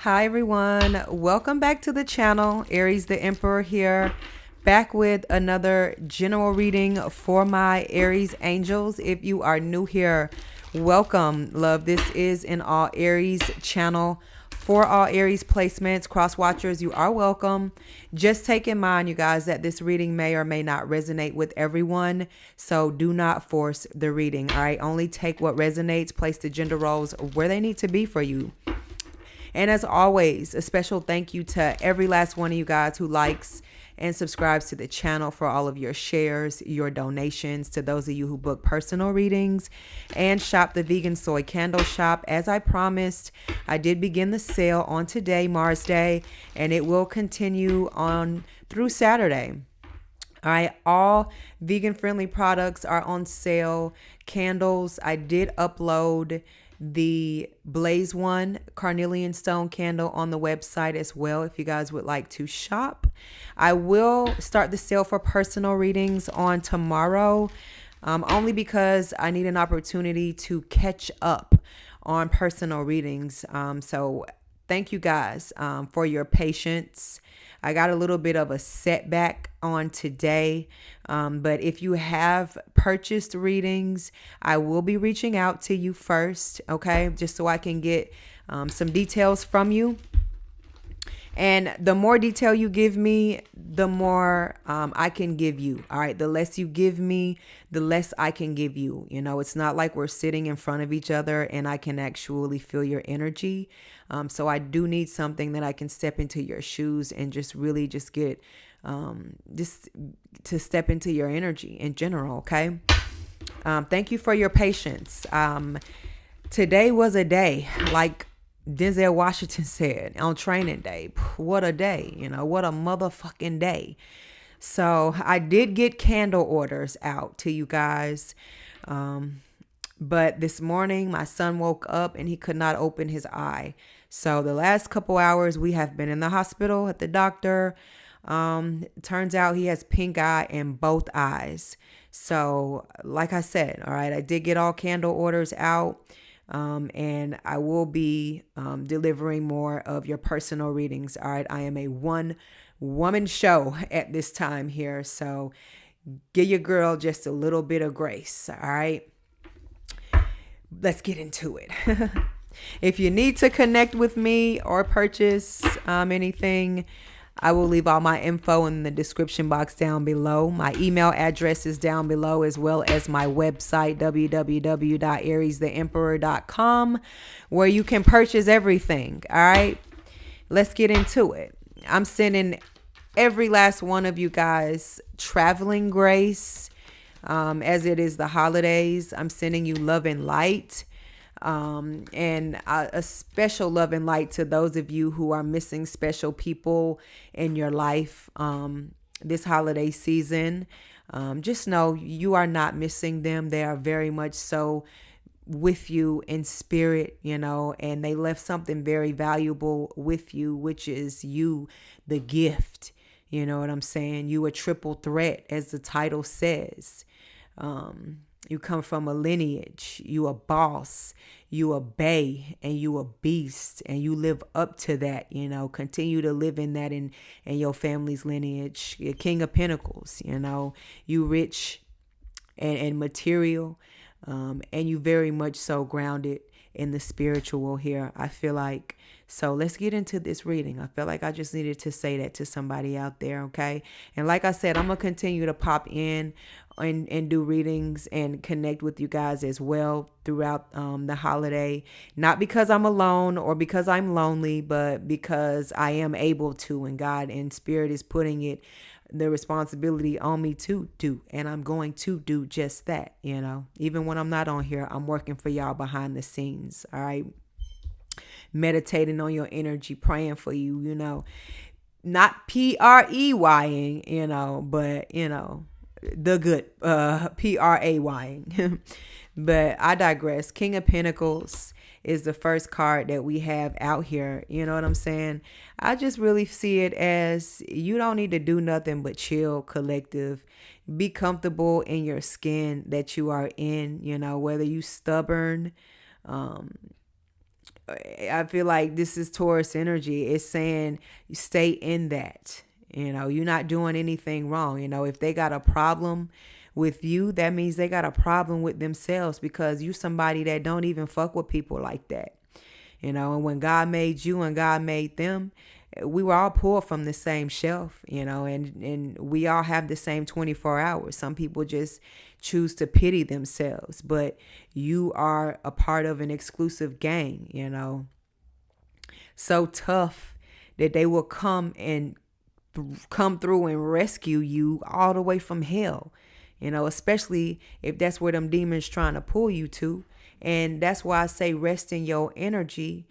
Hi everyone, welcome back to the channel. Aries the Emperor here, back with another general reading for my Aries angels. If you are new here, welcome, love. This is an all Aries channel for all Aries placements. Cross watchers, you are welcome. Just take in mind, you guys, that this reading may or may not resonate with everyone, so do not force the reading. All right, only take what resonates, place the gender roles where they need to be for you. And as always, a special thank you to every last one of you guys who likes and subscribes to the channel, for all of your shares, your donations, to those of you who book personal readings and shop the vegan soy candle shop. As I promised, I did begin the sale on today, Mars Day, and it will continue on through Saturday. All right, all vegan friendly products are on sale. Candles, I did upload the Blaze One Carnelian Stone candle on the website as well if you guys would like to shop. I will start the sale for personal readings on tomorrow, only because I need an opportunity to catch up on personal readings. So thank you guys for your patience. I got a little bit of a setback on today, but if you have purchased readings, I will be reaching out to you first, okay, just so I can get some details from you. And the more detail you give me, the more I can give you. All right. The less you give me, the less I can give you. You know, it's not like we're sitting in front of each other and I can actually feel your energy. So I do need something that I can step into your shoes and just really just get just to step into your energy in general. Okay. Thank you for your patience. Today was a day, like Denzel Washington said on Training Day. What a day, you know, what a motherfucking day. So I did get candle orders out to you guys. But this morning my son woke up and he could not open his eye. So the last couple hours we have been in the hospital at the doctor. Turns out he has pink eye in both eyes. So like I said, all right, I did get all candle orders out. And I will be delivering more of your personal readings. All right. I am a one-woman show at this time here. So give your girl just a little bit of grace. All right. Let's get into it. If you need to connect with me or purchase anything, I will leave all my info in the description box down below. My email address is down below, as well as my website, www.ariestheemperor.com, where you can purchase everything. All right, let's get into it. I'm sending every last one of you guys traveling grace, as it is the holidays. I'm sending you love and light. And a special love and light to those of you who are missing special people in your life this holiday season. Just know you are not missing them. They are very much so with you in spirit, you know, and they left something very valuable with you, which is you, the gift. You know what I'm saying? You a triple threat, as the title says. You come from a lineage, you a boss, you a bae, and you a beast, and you live up to that, you know, continue to live in that in your family's lineage. You're King of Pentacles, you know, you rich and material, and you very much so grounded in the spiritual here, I feel like. So let's get into this reading. I feel like I just needed to say that to somebody out there, okay? And like I said, I'm going to continue to pop in and do readings and connect with you guys as well throughout the holiday. Not because I'm alone or because I'm lonely, but because I am able to, and God and Spirit is putting the responsibility on me to do, and I'm going to do just that. You know, even when I'm not on here, I'm working for y'all behind the scenes. All right, meditating on your energy, praying for you, you know, not preying, you know, but you know, the good praying. But I digress. King of Pentacles is the first card that we have out here. You know what I'm saying? I just really see it as you don't need to do nothing but chill, collective, be comfortable in your skin that you are in, you know, whether you stubborn, I feel like this is Taurus energy. It's saying you stay in that. You're not doing anything wrong. If they got a problem with you, that means they got a problem with themselves, because you somebody that don't even fuck with people like that. And when God made you and God made them, we were all pulled from the same shelf, and we all have the same 24 hours. Some people just choose to pity themselves, but you are a part of an exclusive gang, so tough that they will come through and rescue you all the way from hell, especially if that's where them demons trying to pull you to. And that's why I say rest in your energy,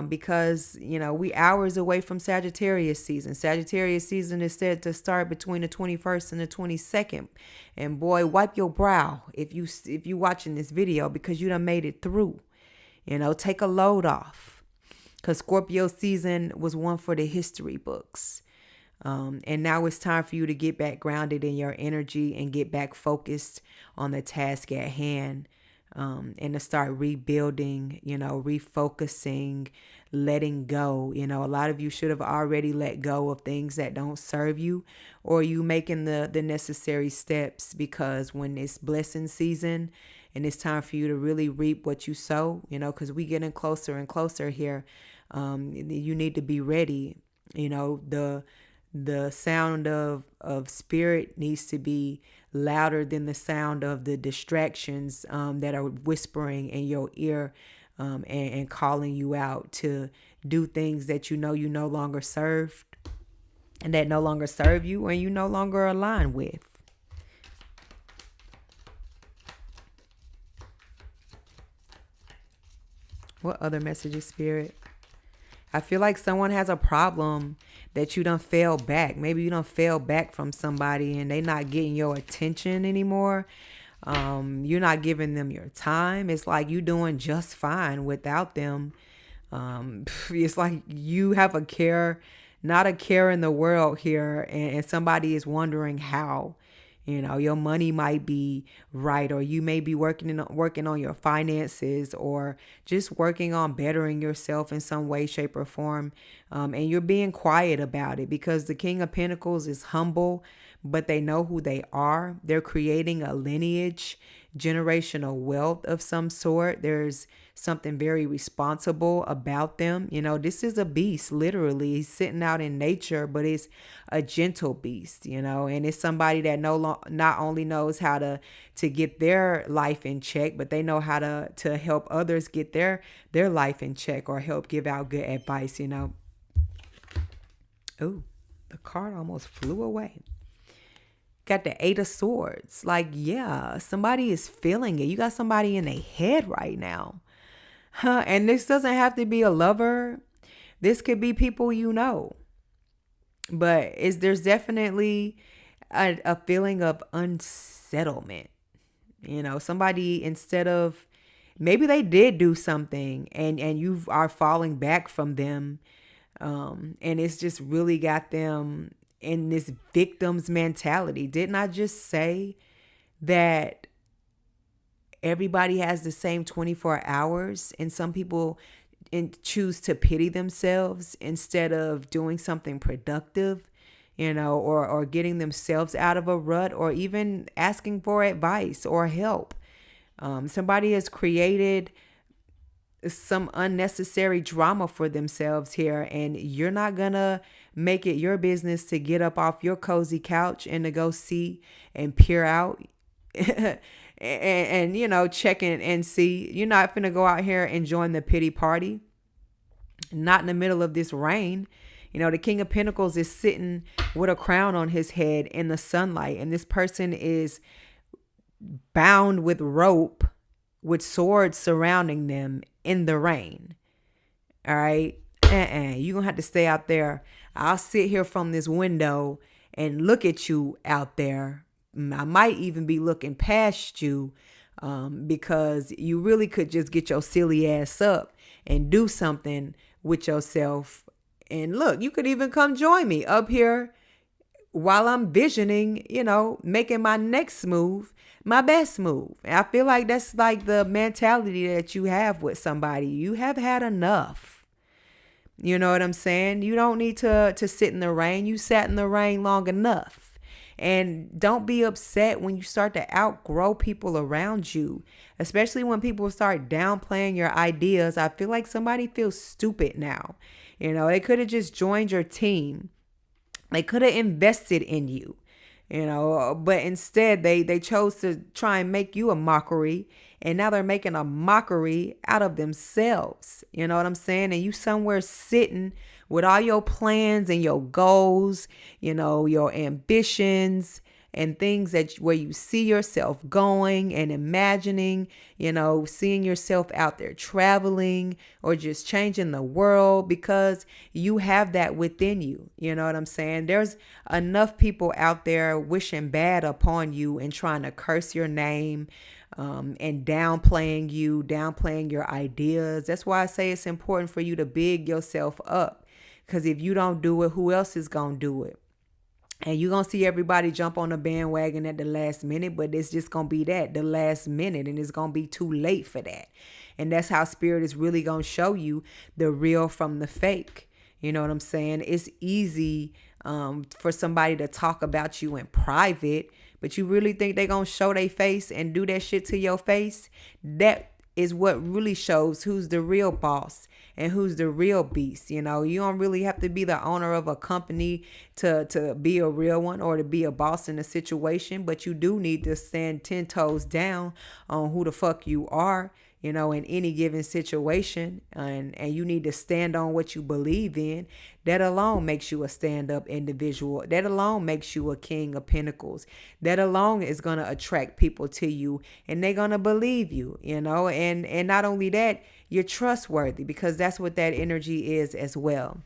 because, we hours away from Sagittarius season. Sagittarius season is said to start between the 21st and the 22nd. And boy, wipe your brow if you watching this video, because you done made it through. Take a load off, because Scorpio season was one for the history books. And now it's time for you to get back grounded in your energy and get back focused on the task at hand. And to start rebuilding, refocusing, letting go. A lot of you should have already let go of things that don't serve you, or you making the necessary steps, because when it's blessing season and it's time for you to really reap what you sow, because we getting closer and closer here. You need to be ready. The sound of spirit needs to be louder than the sound of the distractions that are whispering in your ear, and calling you out to do things that you no longer serve, and that no longer serve you and you no longer align with. What other messages, Spirit? I feel like someone has a problem that you done fell back. Maybe you done fell back from somebody and they not getting your attention anymore. You're not giving them your time. It's like you doing just fine without them. It's like you have not a care in the world here, and somebody is wondering how. Your money might be right, or you may be working on your finances, or just working on bettering yourself in some way, shape, or form. And you're being quiet about it, because the King of Pentacles is humble, but they know who they are. They're creating a lineage, generational wealth of some sort. There's something very responsible about them. This is a beast, literally. He's sitting out in nature, but it's a gentle beast, and it's somebody that not only knows how to get their life in check, but they know how to help others get their life in check, or help give out good advice, Ooh, the card almost flew away. Got the 8 of Swords. Like, yeah, somebody is feeling it. You got somebody in their head right now. And this doesn't have to be a lover. This could be people But there's definitely a feeling of unsettlement. Somebody, instead of, maybe they did do something and you are falling back from them. And it's just really got them in this victim's mentality. Didn't I just say that everybody has the same 24 hours, and some people choose to pity themselves instead of doing something productive, or getting themselves out of a rut, or even asking for advice or help. Somebody has created some unnecessary drama for themselves here, and you're not gonna make it your business to get up off your cozy couch and to go see and peer out and check in and see. You're not gonna go out here and join the pity party, not in the middle of this rain. The King of Pentacles is sitting with a crown on his head in the sunlight, and this person is bound with rope with swords surrounding them in the rain. All right. You're going to have to stay out there. I'll sit here from this window and look at you out there. I might even be looking past you, because you really could just get your silly ass up and do something with yourself. And look, you could even come join me up here while I'm visioning, making my next move my best move. And I feel like that's like the mentality that you have with somebody. You have had enough. You know what I'm saying? You don't need to sit in the rain. You sat in the rain long enough. And don't be upset when you start to outgrow people around you, especially when people start downplaying your ideas. I feel like somebody feels stupid now. They could have just joined your team. They could have invested in you, but instead they chose to try and make you a mockery. And now they're making a mockery out of themselves. You know what I'm saying? And you somewhere sitting with all your plans and your goals, your ambitions and things where you see yourself going and imagining, seeing yourself out there traveling or just changing the world, because you have that within you. You know what I'm saying? There's enough people out there wishing bad upon you and trying to curse your name, and downplaying you, downplaying your ideas. That's why I say it's important for you to big yourself up, because if you don't do it, who else is going to do it? And you're going to see everybody jump on the bandwagon at the last minute, but it's just going to be the last minute, and it's going to be too late for that. And that's how spirit is really going to show you the real from the fake. You know what I'm saying? It's easy for somebody to talk about you in private, but you really think they're going to show their face and do that shit to your face? That is what really shows who's the real boss and who's the real beast. You don't really have to be the owner of a company to be a real one or to be a boss in a situation, but you do need to stand 10 toes down on who the fuck you are, in any given situation. And you need to stand on what you believe in. That alone makes you a stand-up individual. That alone makes you a king of pentacles. That alone is going to attract people to you, and they're going to believe you, and not only that, you're trustworthy, because that's what that energy is as well.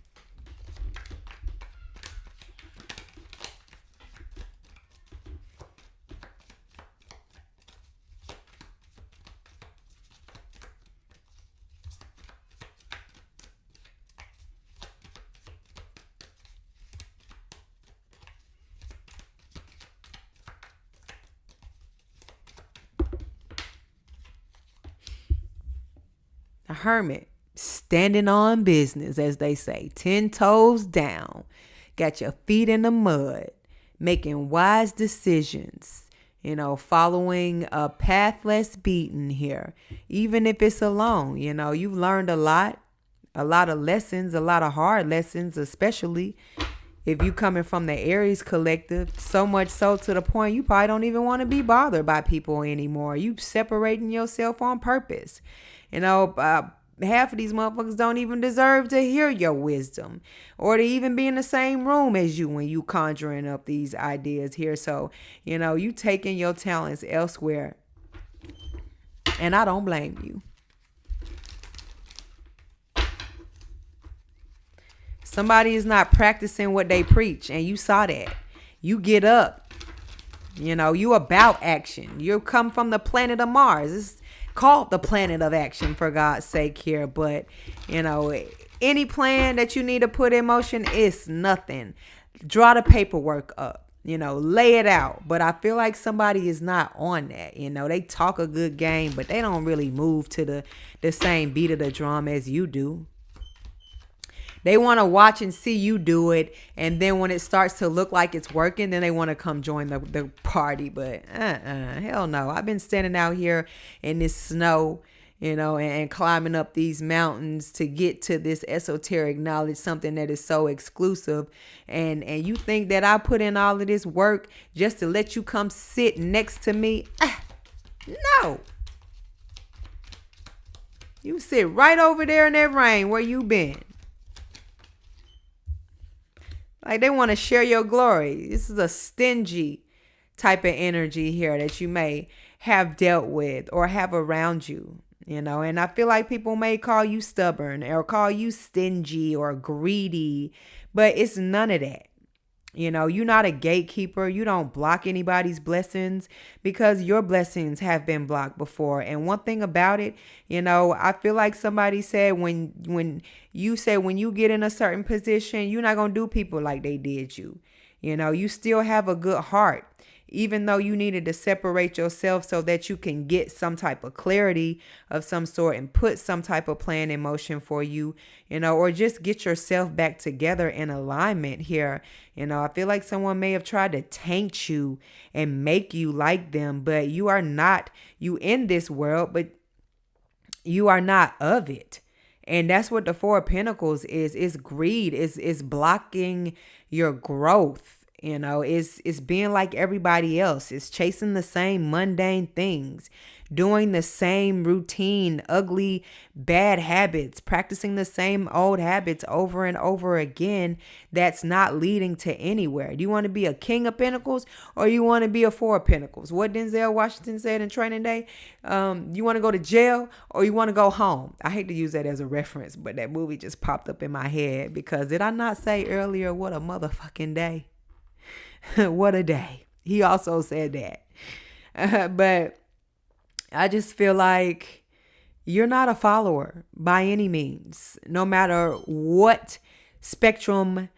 A hermit, standing on business, as they say, 10 toes down, got your feet in the mud, making wise decisions, following a path less beaten here, even if it's alone. You've learned a lot of lessons, a lot of hard lessons, especially if you coming from the Aries collective, so much so to the point you probably don't even want to be bothered by people anymore. You separating yourself on purpose. Half of these motherfuckers don't even deserve to hear your wisdom or to even be in the same room as you when you conjuring up these ideas here. So, you taking your talents elsewhere, and I don't blame you. Somebody is not practicing what they preach, and you saw that. You get up. You about action. You come from the planet of Mars. It's called the planet of action, for God's sake here. But, any plan that you need to put in motion is nothing. Draw the paperwork up. Lay it out. But I feel like somebody is not on that. They talk a good game, but they don't really move to the same beat of the drum as you do. They want to watch and see you do it. And then when it starts to look like it's working, then they want to come join the party. But hell no. I've been standing out here in this snow, and climbing up these mountains to get to this esoteric knowledge, something that is so exclusive. And you think that I put in all of this work just to let you come sit next to me? No. You sit right over there in that rain where you been. Like, they want to share your glory. This is a stingy type of energy here that you may have dealt with or have around you, and I feel like people may call you stubborn or call you stingy or greedy, but it's none of that. You're not a gatekeeper. You don't block anybody's blessings, because your blessings have been blocked before. And one thing about it, I feel like somebody said when you get in a certain position, you're not going to do people like they did you. You still have a good heart. Even though you needed to separate yourself so that you can get some type of clarity of some sort and put some type of plan in motion for you, or just get yourself back together in alignment here. I feel like someone may have tried to taint you and make you like them, but you are not. You in this world, but you are not of it. And that's what the Four of Pentacles is. It's greed. It's blocking your growth. It's being like everybody else. It's chasing the same mundane things, doing the same routine, ugly, bad habits, practicing the same old habits over and over again. That's not leading to anywhere. Do you want to be a King of Pentacles or you want to be a Four of Pentacles? What Denzel Washington said in Training Day, you want to go to jail or you want to go home? I hate to use that as a reference, but that movie just popped up in my head because did I not say earlier, what a motherfucking day? What a day. He also said that. But I just feel like you're not a follower by any means, no matter what spectrum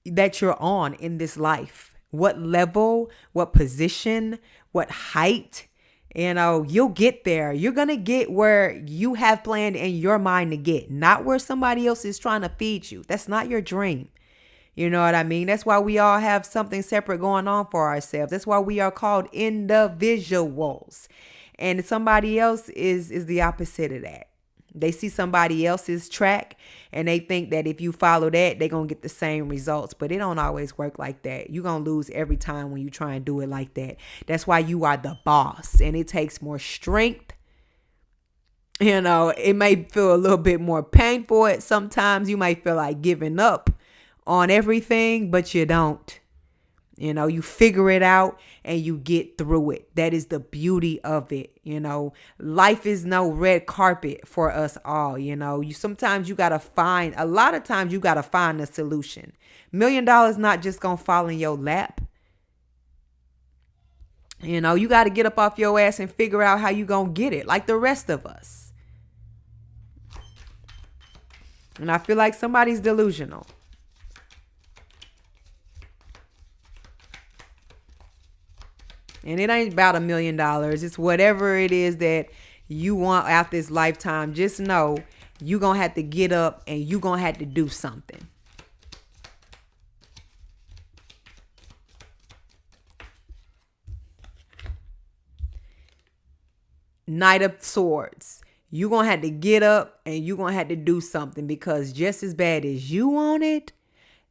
that you're on in this life, what level, what position, what height, you'll get there. You're going to get where you have planned in your mind to get, not where somebody else is trying to feed you. That's not your dream. You know what I mean? That's why we all have something separate going on for ourselves. That's why we are called individuals. And somebody else is the opposite of that. They see somebody else's track and they think that if you follow that, they're going to get the same results. But it don't always work like that. You're going to lose every time when you try and do it like that. That's why you are the boss. And it takes more strength. It may feel a little bit more painful. Sometimes you might feel like giving up on everything, but you don't. You figure it out and you get through it. That is the beauty of it. Life is no red carpet for us all. Sometimes you got to find, a lot of times you got to find a solution. $1 million not just going to fall in your lap. You got to get up off your ass and figure out how you going to get it, like the rest of us. And I feel like somebody's delusional. And it ain't about $1 million. It's whatever it is that you want out this lifetime. Just know you're going to have to get up and you're going to have to do something. Knight of Swords. You're going to have to get up and you're going to have to do something because just as bad as you want it,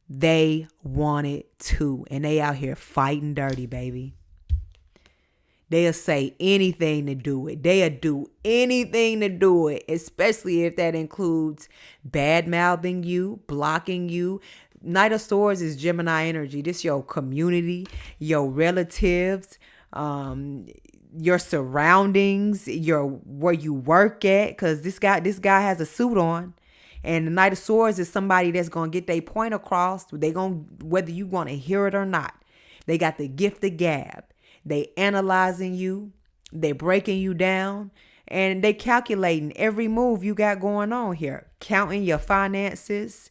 they want it too. And they out here fighting dirty, baby. They'll say anything to do it. They'll do anything to do it, especially if that includes bad-mouthing you, blocking you. Knight of Swords is Gemini energy. This your community, your relatives, your surroundings, where you work at. Because this guy has a suit on. And the Knight of Swords is somebody that's going to get their point across. Whether you want to hear it or not. They got the gift of gab. They analyzing you, they breaking you down, and they calculating every move you got going on here, counting your finances,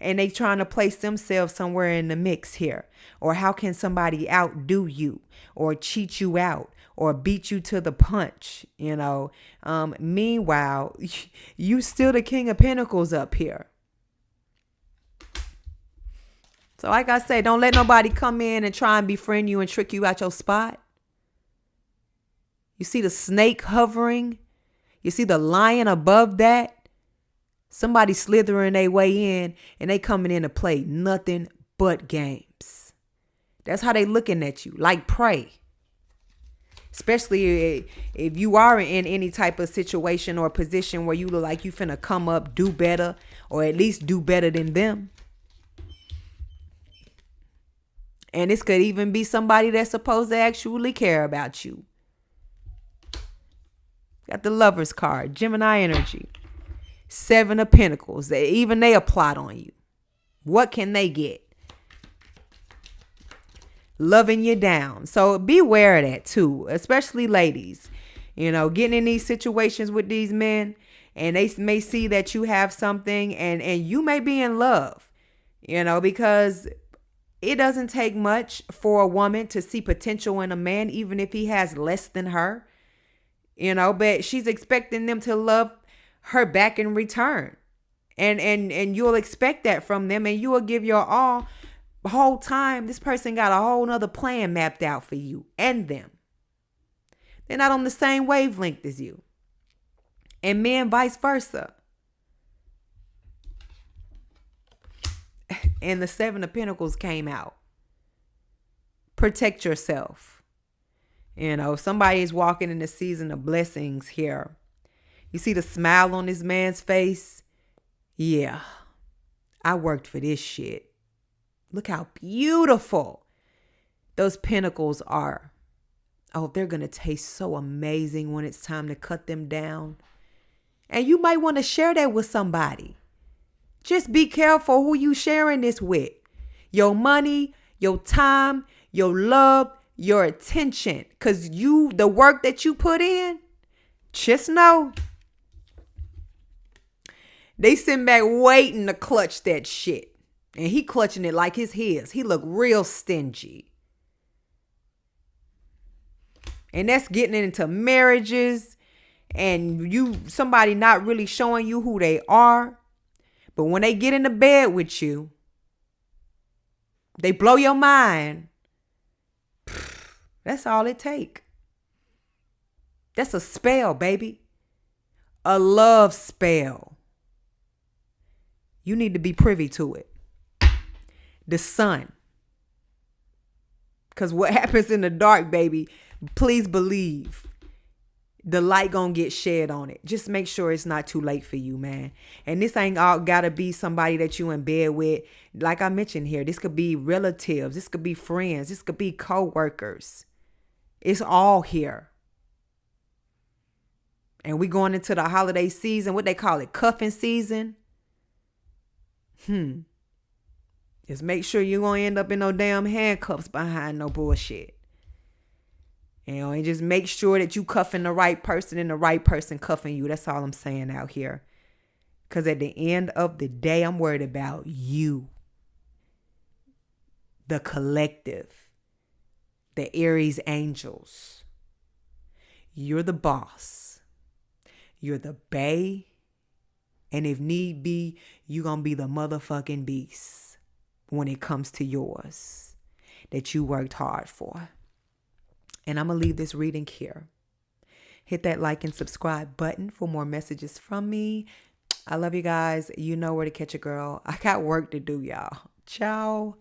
and they trying to place themselves somewhere in the mix here. Or how can somebody outdo you or cheat you out or beat you to the punch, Meanwhile, you still the King of Pentacles up here. So like I say, don't let nobody come in and try and befriend you and trick you out your spot. You see the snake hovering? You see the lion above that? Somebody slithering their way in and they coming in to play nothing but games. That's how they looking at you, like prey. Especially if you are in any type of situation or position where you look like you finna come up, do better, or at least do better than them. And this could even be somebody that's supposed to actually care about you. Got the Lover's card, Gemini energy. 7 of Pentacles. They a plot on you. What can they get? Loving you down. So beware of that too, especially ladies. Getting in these situations with these men and they may see that you have something and you may be in love, because It doesn't take much for a woman to see potential in a man, even if he has less than her, but she's expecting them to love her back in return. And you'll expect that from them, and you will give your all. The whole time, this person got a whole nother plan mapped out for you and them. They're not on the same wavelength as you. And men vice versa. And the Seven of Pentacles came out. Protect yourself. Somebody is walking in a season of blessings here. You see the smile on this man's face? Yeah, I worked for this shit. Look how beautiful those pentacles are. Oh, they're going to taste so amazing when it's time to cut them down. And you might want to share that with somebody. Just be careful who you sharing this with. Your money, your time, your love, your attention. Because the work that you put in, just know they sitting back waiting to clutch that shit. And he clutching it like it's his. He look real stingy. And that's getting into marriages and somebody not really showing you who they are. But when they get into bed with you, they blow your mind. That's all it take. That's a spell, baby. A love spell. You need to be privy to it. The sun. Because what happens in the dark, baby, please believe the light gonna get shed on it. Just make sure it's not too late for you, man. And this ain't all gotta be somebody that you in bed with. Like I mentioned here, this could be relatives. This could be friends. This could be co-workers. It's all here. And we going into the holiday season. What they call it? Cuffing season. Just make sure you gonna end up in no damn handcuffs behind no bullshit. And just make sure that you cuffing the right person and the right person cuffing you. That's all I'm saying out here. Because at the end of the day, I'm worried about you. The collective. The Aries angels. You're the boss. You're the bae. And if need be, you're going to be the motherfucking beast when it comes to yours that you worked hard for. And I'm going to leave this reading here. Hit that like and subscribe button for more messages from me. I love you guys. You know where to catch a girl. I got work to do, y'all. Ciao.